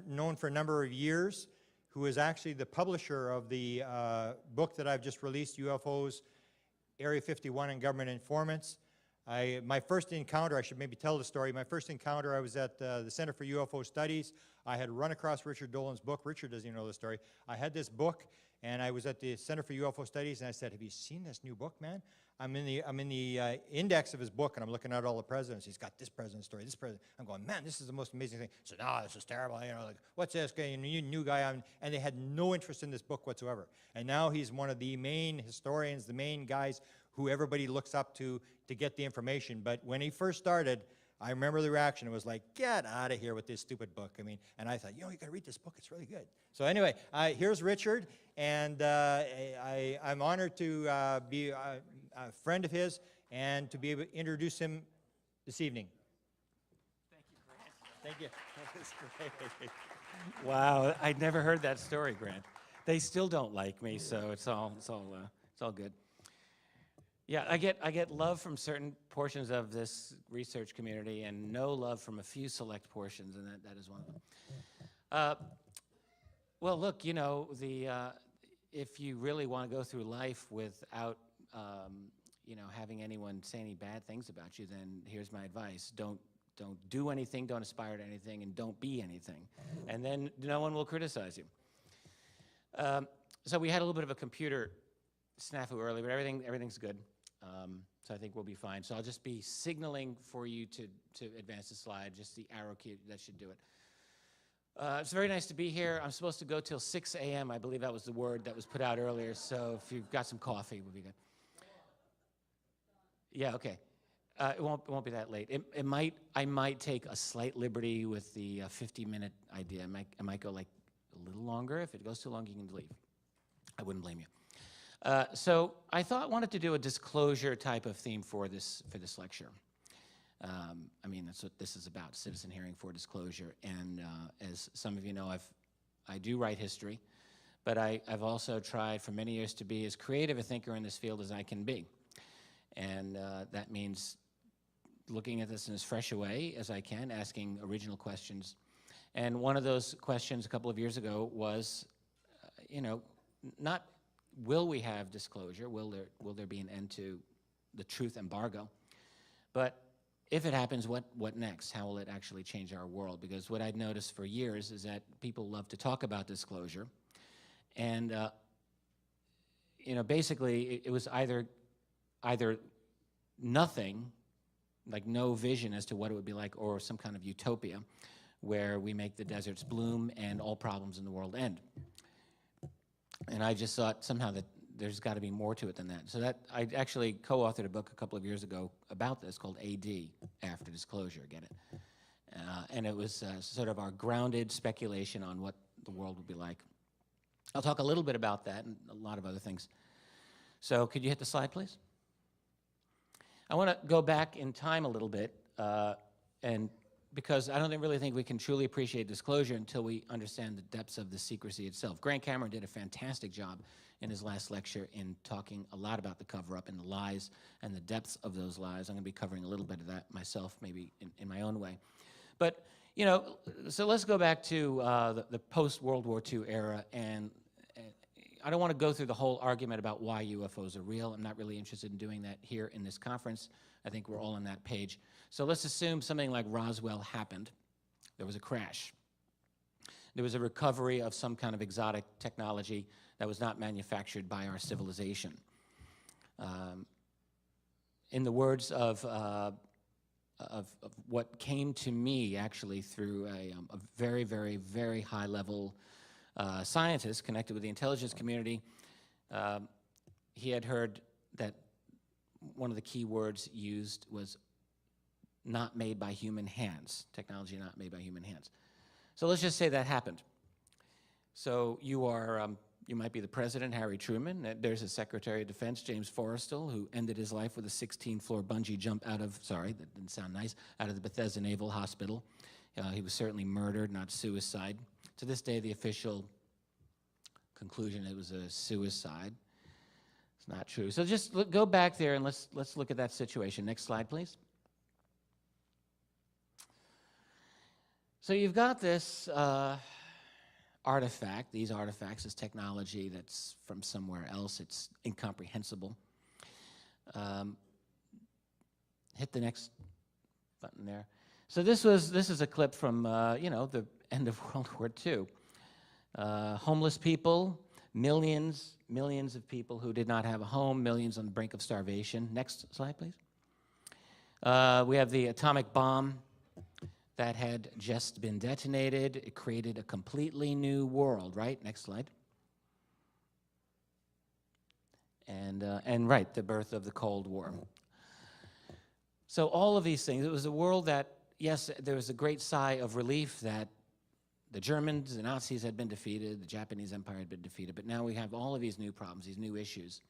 known for a number of years, who is actually the publisher of the book that I've just released, UFOs, Area 51 and Government Informants. My first encounter, I should maybe tell the story, my first encounter, I was at the Center for UFO Studies. I had run across Richard Dolan's book. Richard doesn't even know the story. I had this book, and I was at the Center for UFO Studies, and I said, have you seen this new book, man? I'm in the index of his book, and I'm looking at all the presidents. He's got this president's story, this president. I'm going, man, this is the most amazing thing. He said, no, this is terrible. You know, like, what's this guy? New guy. And they had no interest in this book whatsoever. And now he's one of the main historians, the main guys who everybody looks up to get the information. But when he first started, I remember the reaction. It was like, get out of here with this stupid book. I mean, and I thought, you got to read this book. It's really good. So anyway, here's Richard, and I'm honored to be a friend of his and to be able to introduce him this evening. Thank you, Grant. Thank you. That was great. Wow, I'd never heard that story, Grant. They still don't like me, so it's all good. Yeah, I get love from certain portions of this research community and no love from a few select portions, and that is one of them. Well, look, if you really want to go through life without, having anyone say any bad things about you, then here's my advice. Don't do anything, don't aspire to anything, and don't be anything. And then no one will criticize you. So we had a little bit of a computer snafu early, but everything's good. So I think we'll be fine. So I'll just be signaling for you to advance the slide, just the arrow key, that should do it. It's very nice to be here. I'm supposed to go till 6 a.m. I believe that was the word that was put out earlier, so if you've got some coffee, we'll be good. Yeah, okay. It won't be that late. I might take a slight liberty with the 50-minute idea. I might go like a little longer. If it goes too long, you can leave. I wouldn't blame you. So I wanted to do a disclosure type of theme for this lecture. I mean, that's what this is about, citizen hearing for disclosure. And as some of you know, I do write history, but I've also tried for many years to be as creative a thinker in this field as I can be. And that means looking at this in as fresh a way as I can, asking original questions. And one of those questions a couple of years ago was, not will we have disclosure, will there be an end to the truth embargo, but if it happens, what next? How will it actually change our world? Because what I've noticed for years is that people love to talk about disclosure, and basically it was either nothing, like no vision as to what it would be like, or some kind of utopia where we make the deserts bloom and all problems in the world end. And I just thought somehow that there's got to be more to it than that. So I actually co-authored a book a couple of years ago about this called AD, After Disclosure, get it? And it was sort of our grounded speculation on what the world would be like. I'll talk a little bit about that and a lot of other things. So could you hit the slide, please? I want to go back in time a little bit, and because I don't really think we can truly appreciate disclosure until we understand the depths of the secrecy itself. Grant Cameron did a fantastic job in his last lecture in talking a lot about the cover-up and the lies and the depths of those lies. I'm going to be covering a little bit of that myself, maybe in my own way. But, so let's go back to the post-World War II era, and I don't want to go through the whole argument about why UFOs are real. I'm not really interested in doing that here in this conference. I think we're all on that page. So let's assume something like Roswell happened. There was a crash. There was a recovery of some kind of exotic technology that was not manufactured by our civilization. In the words of what came to me actually through a very, very, very high-level scientist connected with the intelligence community, he had heard that one of the key words used was not made by human hands, technology not made by human hands. So let's just say that happened. So you might be the president, Harry Truman. There's a Secretary of Defense, James Forrestal, who ended his life with a 16-floor bungee jump out of, sorry, that didn't sound nice, out of the Bethesda Naval Hospital. He was certainly murdered, not suicide. To this day, the official conclusion, it was a suicide. It's not true. So just go back there and let's look at that situation. Next slide, please. So you've got this artifact, these artifacts, this technology that's from somewhere else. It's incomprehensible. Hit the next button there. So this is a clip from the end of World War II. Homeless people, millions of people who did not have a home, millions on the brink of starvation. Next slide, please. We have the atomic bomb that had just been detonated. It created a completely new world, right? Next slide. And right, the birth of the Cold War. So all of these things, it was a world that, yes, there was a great sigh of relief that the Germans, the Nazis had been defeated, the Japanese Empire had been defeated, but now we have all of these new problems, these new issues.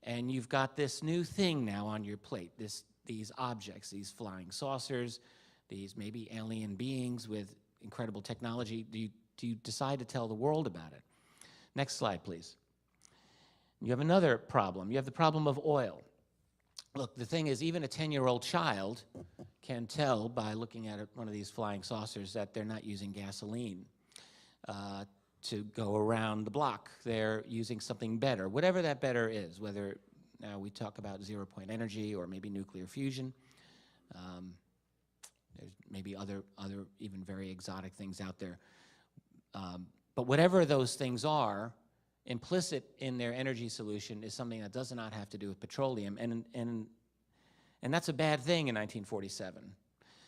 And you've got this new thing now on your plate, these objects, these flying saucers, these maybe alien beings with incredible technology. Do you decide to tell the world about it? Next slide, please. You have another problem. You have the problem of oil. Look, the thing is, even a 10-year-old child can tell by looking at one of these flying saucers that they're not using gasoline to go around the block. They're using something better, whatever that better is, whether now we talk about zero-point energy or maybe nuclear fusion. There's maybe other even very exotic things out there. But whatever those things are, implicit in their energy solution is something that does not have to do with petroleum, and that's a bad thing in 1947,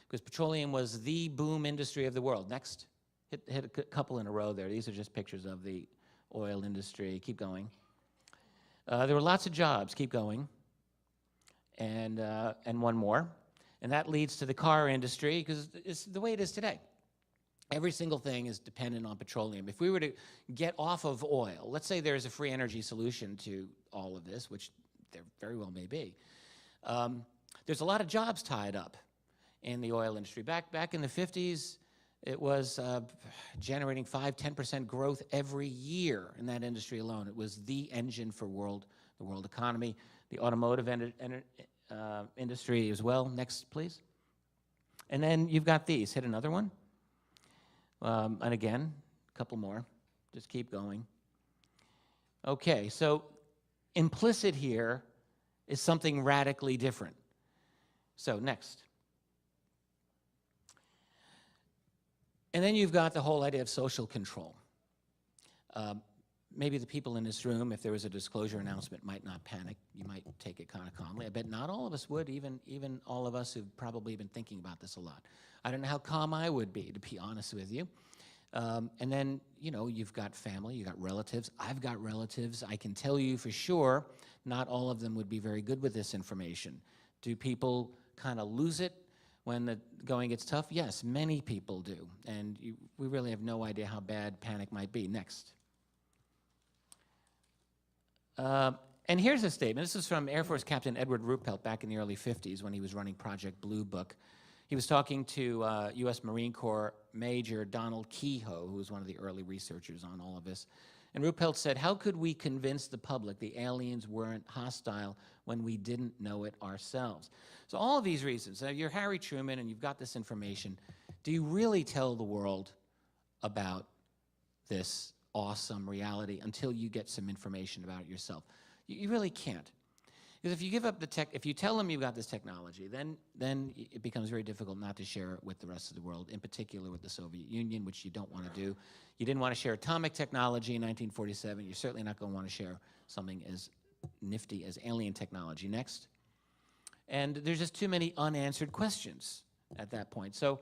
because petroleum was the boom industry of the world. Next, hit a couple in a row there. These are just pictures of the oil industry. Keep going. There were lots of jobs. Keep going. And one more, and that leads to the car industry, because it's the way it is today. Every single thing is dependent on petroleum. If we were to get off of oil, let's say there's a free energy solution to all of this, which there very well may be, there's a lot of jobs tied up in the oil industry. Back in the 50s, it was generating 5–10% growth every year in that industry alone. It was the engine for the world economy, the automotive industry as well. Next, please. And then you've got these. Hit another one. And again, a couple more. Just keep going. Okay, so implicit here is something radically different. So next. And then you've got the whole idea of social control. Maybe the people in this room, if there was a disclosure announcement, might not panic. You might take it kind of calmly. I bet not all of us would, even all of us who've probably been thinking about this a lot. I don't know how calm I would be honest with you. And then, you've got family, you've got relatives. I've got relatives. I can tell you for sure, not all of them would be very good with this information. Do people kind of lose it when the going gets tough? Yes, many people do. And we really have no idea how bad panic might be. Next. And here's a statement. This is from Air Force Captain Edward Ruppelt back in the early 50s when he was running Project Blue Book. He was talking to U.S. Marine Corps Major Donald Kehoe, who was one of the early researchers on all of this. And Ruppelt said, "How could we convince the public the aliens weren't hostile when we didn't know it ourselves?" So all of these reasons. You're Harry Truman and you've got this information. Do you really tell the world about this awesome reality until you get some information about it yourself? You really can't. Because if you give up if you tell them you've got this technology, then it becomes very difficult not to share it with the rest of the world, in particular with the Soviet Union, which you don't want to do. You didn't want to share atomic technology in 1947. You're certainly not going to want to share something as nifty as alien technology. Next. And there's just too many unanswered questions at that point. So,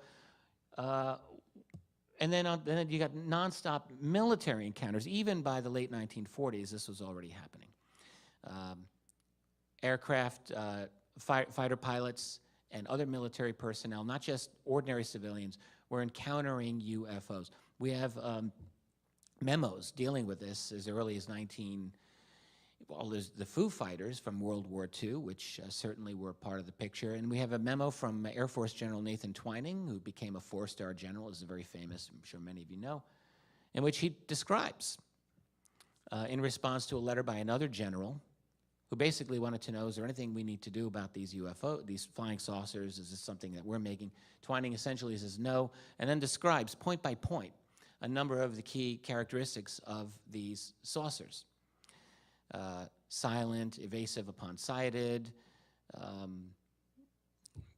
and then you got nonstop military encounters. Even by the late 1940s, this was already happening. Aircraft, fighter pilots, and other military personnel, not just ordinary civilians, were encountering UFOs. We have memos dealing with this as early as there's the Foo Fighters from World War II, which certainly were part of the picture. And we have a memo from Air Force General Nathan Twining, who became a 4-star general, is very famous, I'm sure many of you know, in which he describes, in response to a letter by another general, who basically wanted to know, is there anything we need to do about these UFO, these flying saucers? Is this something that we're making? Twining essentially says no, and then describes point by point a number of the key characteristics of these saucers. Silent, evasive upon sighted,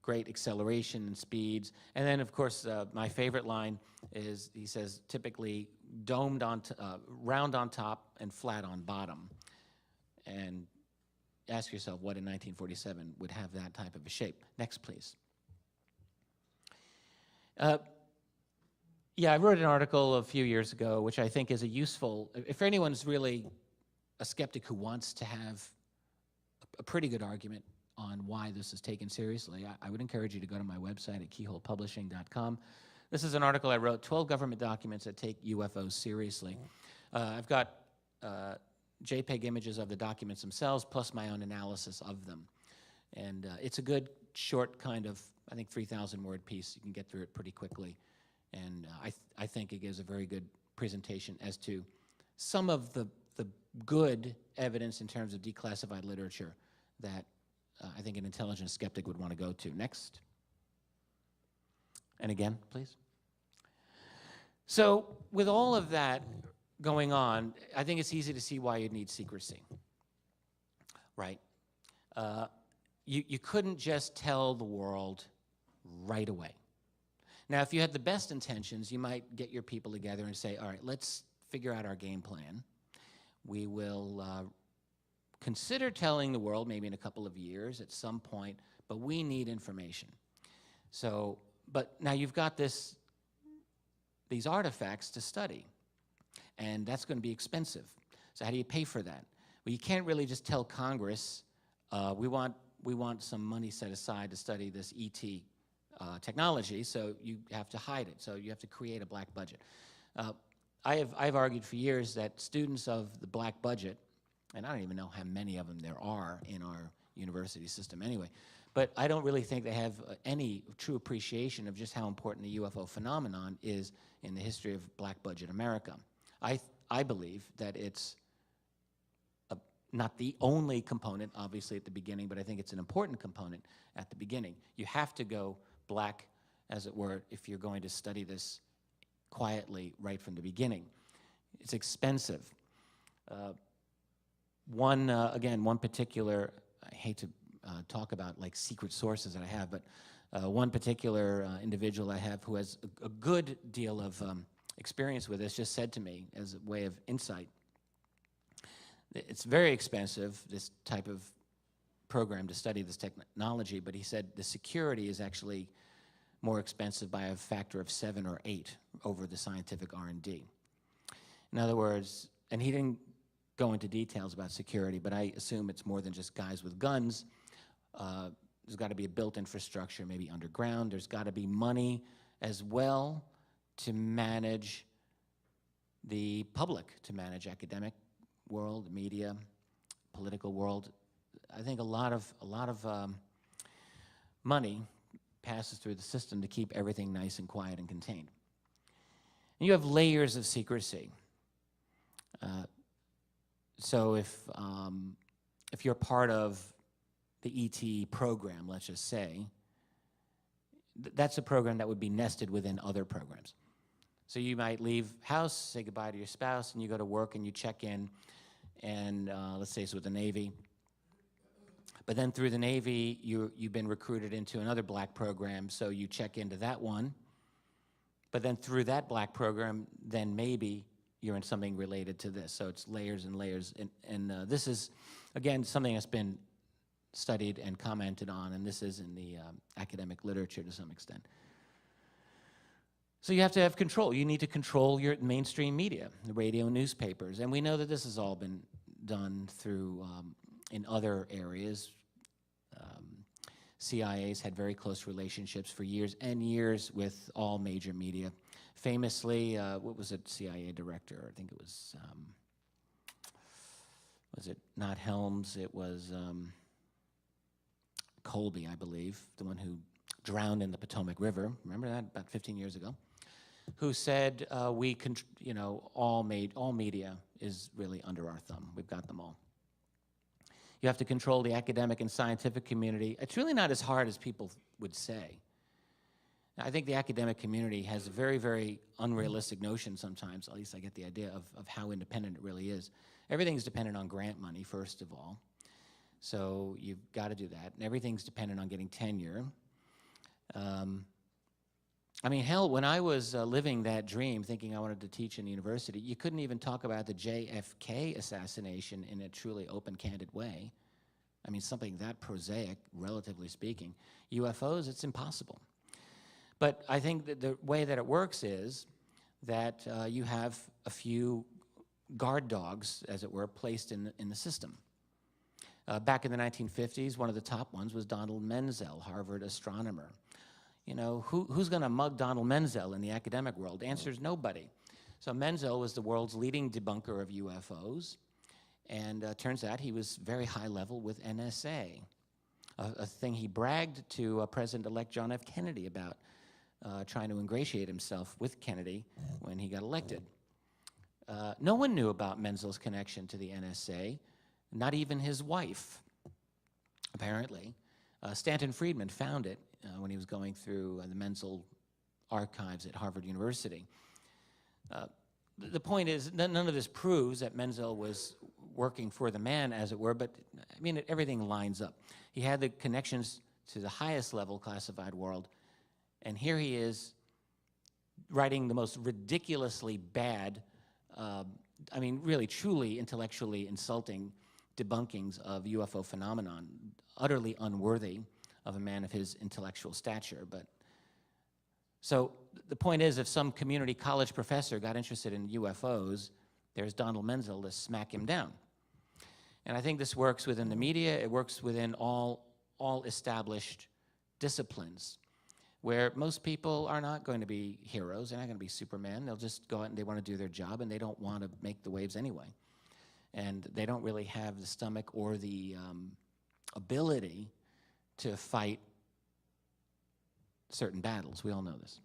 great acceleration and speeds. And then, of course, my favorite line is, he says, typically domed on, round on top and flat on bottom. And ask yourself, what in 1947 would have that type of a shape? Next, please. Yeah, I wrote an article a few years ago, which I think is a useful, if anyone's really a skeptic who wants to have a pretty good argument on why this is taken seriously, I would encourage you to go to my website at keyholepublishing.com. This is an article I wrote, 12 government documents that take UFOs seriously. I've got JPEG images of the documents themselves, plus my own analysis of them. And it's a good, short kind of, I think, 3,000-word piece. You can get through it pretty quickly. And I think it gives a very good presentation as to some of the good evidence in terms of declassified literature that I think an intelligent skeptic would want to go to. Next. And again, please. So with all of that going on, I think it's easy to see why you'd need secrecy, right? You couldn't just tell the world right away. Now, if you had the best intentions, you might get your people together and say, all right, let's figure out our game plan. We will consider telling the world maybe in a couple of years at some point, but we need information. So, but now you've got these artifacts to study, and that's going to be expensive. So how do you pay for that? Well, you can't really just tell Congress, we want some money set aside to study this ET technology, so you have to hide it. So you have to create a black budget. I've argued for years that students of the black budget, and I don't even know how many of them there are in our university system anyway, but I don't really think they have any true appreciation of just how important the UFO phenomenon is in the history of black budget America. I believe that it's not the only component, obviously, at the beginning, but I think it's an important component at the beginning. You have to go black, as it were, if you're going to study this quietly right from the beginning. It's expensive. One particular, I hate to talk about like secret sources that I have, but one particular individual I have who has a good deal of experience with this just said to me as a way of insight, it's very expensive, this type of program to study this technology, but he said the security is actually more expensive by a factor of 7 or 8 over the scientific R&D. In other words, and he didn't go into details about security, but I assume it's more than just guys with guns. There's got to be a built infrastructure, maybe underground. There's got to be money as well to manage the public, to manage academic world, media, political world. I think a lot of money passes through the system to keep everything nice and quiet and contained. And you have layers of secrecy. So if you're part of the ET program, let's just say, that's a program that would be nested within other programs. So you might leave house, say goodbye to your spouse, and you go to work and you check in, and let's say it's with the Navy. But then through the Navy, you've been recruited into another black program, so you check into that one. But then through that black program, then maybe you're in something related to this. So it's layers and layers. And this is, again, something that's been studied and commented on, and this is in the academic literature to some extent. So you have to have control. You need to control your mainstream media, the radio and newspapers. And we know that this has all been done through, in other areas. CIA's had very close relationships for years and years with all major media. Famously, what was it, CIA director? I think it was it not Helms? It was Colby, I believe, the one who drowned in the Potomac River. Remember that, about 15 years ago? Who said, all media is really under our thumb. We've got them all. You have to control the academic and scientific community. It's really not as hard as people would say. I think the academic community has a very, very unrealistic notion sometimes, at least I get the idea, of how independent it really is. Everything's dependent on grant money, first of all. So you've got to do that. And everything's dependent on getting tenure. I mean, hell, when I was living that dream, thinking I wanted to teach in the university, you couldn't even talk about the JFK assassination in a truly open, candid way. I mean, something that prosaic, relatively speaking. UFOs, it's impossible. But I think that the way that it works is that you have a few guard dogs, as it were, placed in the system. Back in the 1950s, one of the top ones was Donald Menzel, Harvard astronomer. You know, who's going to mug Donald Menzel in the academic world? The answer is nobody. So Menzel was the world's leading debunker of UFOs, and turns out he was very high level with NSA, a thing he bragged to President-elect John F. Kennedy about, trying to ingratiate himself with Kennedy when he got elected. No one knew about Menzel's connection to the NSA, not even his wife, apparently. Stanton Friedman found it when he was going through the Menzel archives at Harvard University. The point is, none of this proves that Menzel was working for the man, as it were, but I mean, everything lines up. He had the connections to the highest level classified world, and here he is writing the most ridiculously bad, I mean, really, truly intellectually insulting debunkings of UFO phenomenon, utterly unworthy of a man of his intellectual stature. But so the point is, if some community college professor got interested in UFOs, there's Donald Menzel to smack him down. And I think this works within the media. It works within all established disciplines, where most people are not going to be heroes. They're not going to be Superman. They'll just go out and they want to do their job, and they don't want to make the waves anyway. And they don't really have the stomach or the ability to fight certain battles. We all know this.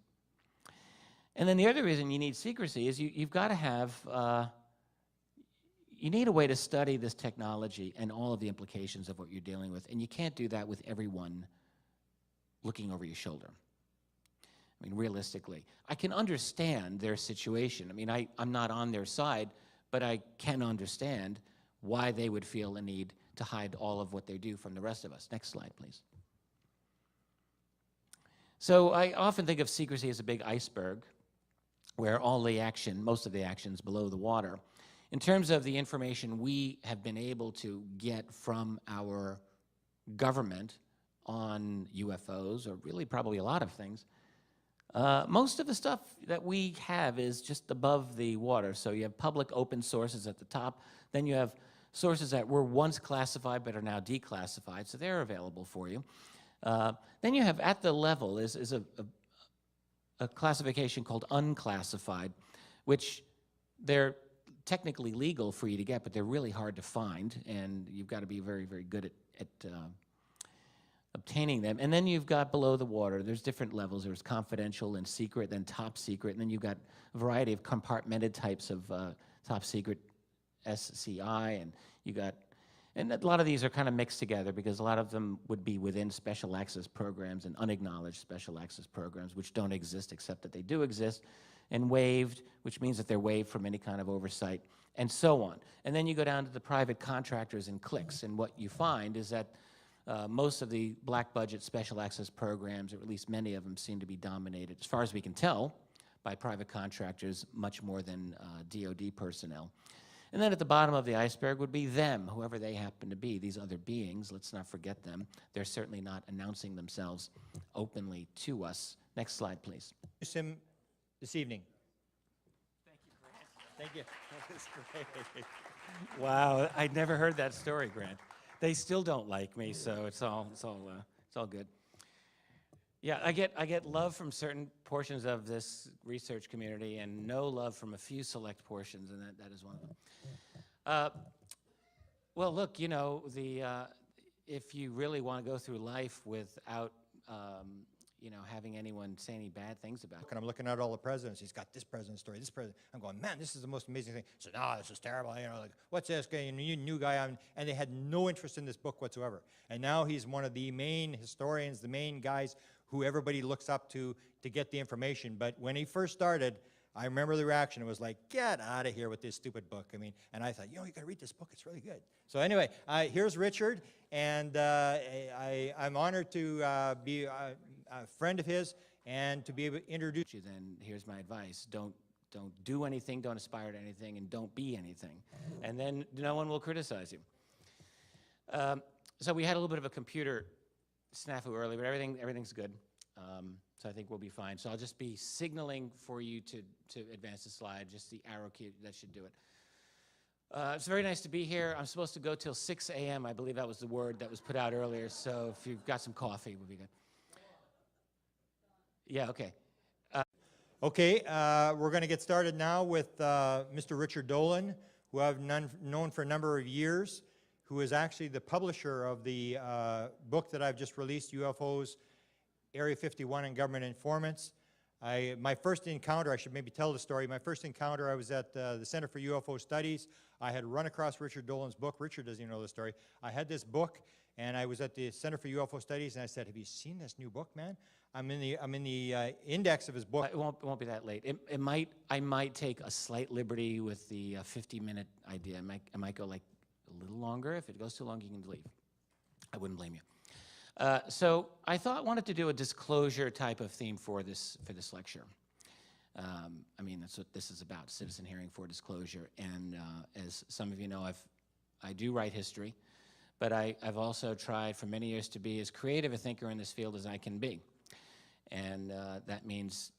And then the other reason you need secrecy is you've got to have, you need a way to study this technology and all of the implications of what you're dealing with. And you can't do that with everyone looking over your shoulder. I mean, realistically. I can understand their situation. I mean, I'm not on their side, but I can understand why they would feel a need to hide all of what they do from the rest of us. Next slide, please. So I often think of secrecy as a big iceberg where all the action, most of the action is below the water. In terms of the information we have been able to get from our government on UFOs, or really probably a lot of things, most of the stuff that we have is just above the water. So you have public open sources at the top. Then you have sources that were once classified but are now declassified, so they're available for you. Then you have at the level is a classification called unclassified, which they're technically legal for you to get, but they're really hard to find, and you've got to be very, very good at obtaining them. And then you've got below the water, there's different levels. There's confidential and secret, then top secret, and then you've got a variety of compartmented types of top secret, SCI, and you got, and a lot of these are kind of mixed together because a lot of them would be within special access programs and unacknowledged special access programs, which don't exist except that they do exist, and waived, which means that they're waived from any kind of oversight, and so on. And then you go down to the private contractors and cliques, and what you find is that most of the black budget special access programs, or at least many of them, seem to be dominated, as far as we can tell, by private contractors much more than DoD personnel. And then at the bottom of the iceberg would be them, whoever they happen to be, these other beings. Let's not forget them. They're certainly not announcing themselves openly to us. Next slide, please. Him this evening. Thank you, Grant. Thank you. That was great. Wow, I'd never heard that story, Grant. They still don't like me, so it's all good. Yeah, I get love from certain portions of this research community, and no love from a few select portions, and that is one of them. Well, look, you know, if you really want to go through life without, having anyone say any bad things about it. And I'm looking at all the presidents. He's got this president's story, this president. I'm going, man, this is the most amazing thing. So, no, this is terrible. Like, what's this guy? You new guy on, and they had no interest in this book whatsoever. And now he's one of the main historians, the main guys who everybody looks up to get the information. But when he first started, I remember the reaction. It was like, get out of here with this stupid book. I mean, and I thought, you got to read this book. It's really good. So anyway, here's Richard, and I'm honored to be a friend of his and to be able to introduce you. Then here's my advice: don't do anything, don't aspire to anything, and don't be anything. And then no one will criticize you. So we had a little bit of a computer snafu earlier, but everything's good. So I think we'll be fine. So I'll just be signaling for you to advance the slide, just the arrow key, that should do it. It's very nice to be here. I'm supposed to go till 6 a.m. I believe that was the word that was put out earlier, so if you've got some coffee, we'll be good. Yeah, okay. Okay, we're going to get started now with Mr. Richard Dolan, who I've known for a number of years, who is actually the publisher of the book that I've just released, UFOs, Area 51 and Government Informants. My first encounter, I should maybe tell the story, my first encounter, I was at the Center for UFO Studies. I had run across Richard Dolan's book. Richard doesn't even know the story. I had this book, and I was at the Center for UFO Studies, and I said, have you seen this new book, man? I'm in the index of his book. It won't be that late. I might take a slight liberty with the 50-minute idea. I might go like a little longer. If it goes too long, you can leave. I wouldn't blame you. So I wanted to do a disclosure type of theme for this lecture. I mean, that's what this is about, citizen hearing for disclosure. And as some of you know, I do write history, but I've also tried for many years to be as creative a thinker in this field as I can be. And that means